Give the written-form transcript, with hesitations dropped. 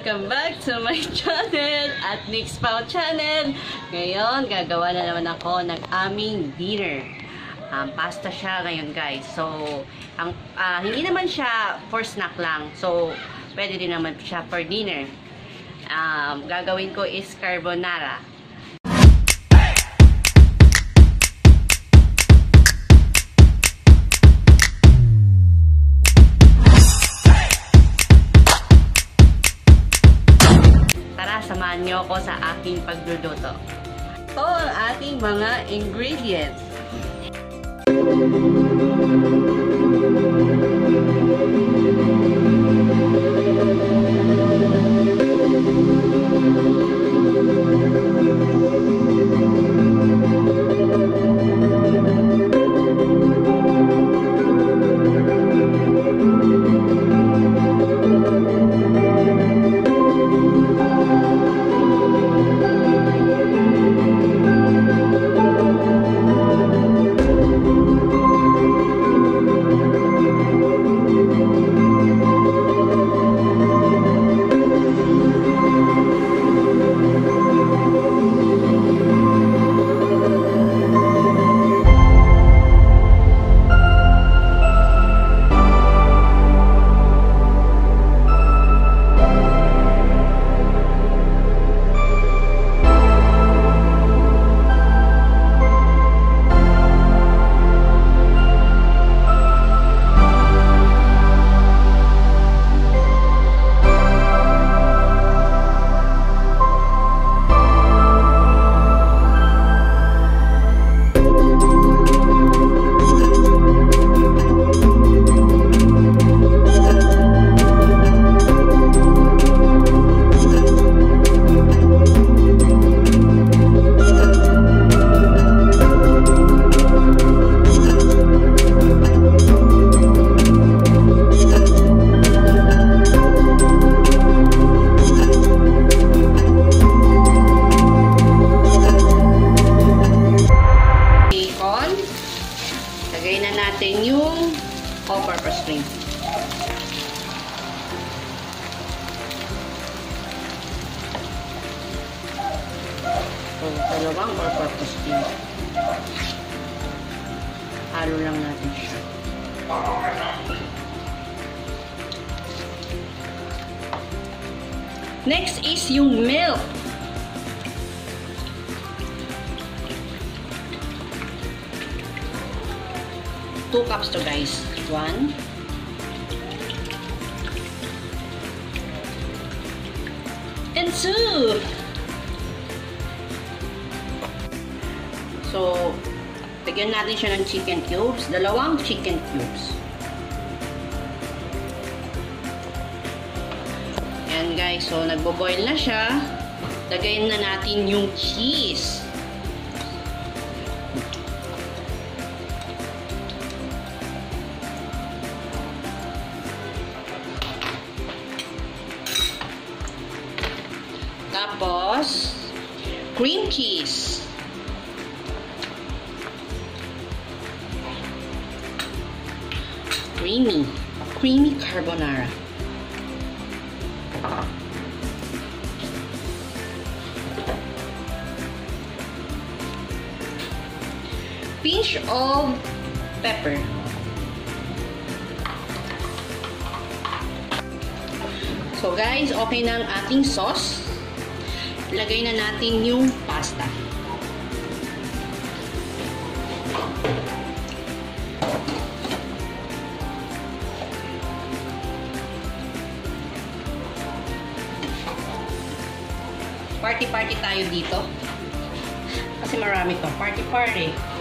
Welcome back to my channel at Nick's Pao channel. Ngayon, gagawa na naman ako ng aming dinner. Pasta siya ngayon, guys. So, hindi naman siya for snack lang. So, pwede din naman siya for dinner. Gagawin ko is carbonara. Samahan nyo ako sa aking pagluluto. Ito ang ating mga ingredients. Lagay na natin yung all-purpose cream. So, dalawang all-purpose cream. Halo lang natin siya. Next is yung milk. Two cups to, guys. 1 and 2. So, lagyan natin siya ng chicken cubes. Dalawang chicken cubes. Ayan, guys. So, nagbo-boil na siya. Lagayin na natin yung cheese. Tapos, cream cheese. Creamy carbonara. Pinch of pepper. So guys, okay na ang ating sauce. Lagay na natin yung pasta. Party-party tayo dito. Kasi marami to. Party-party.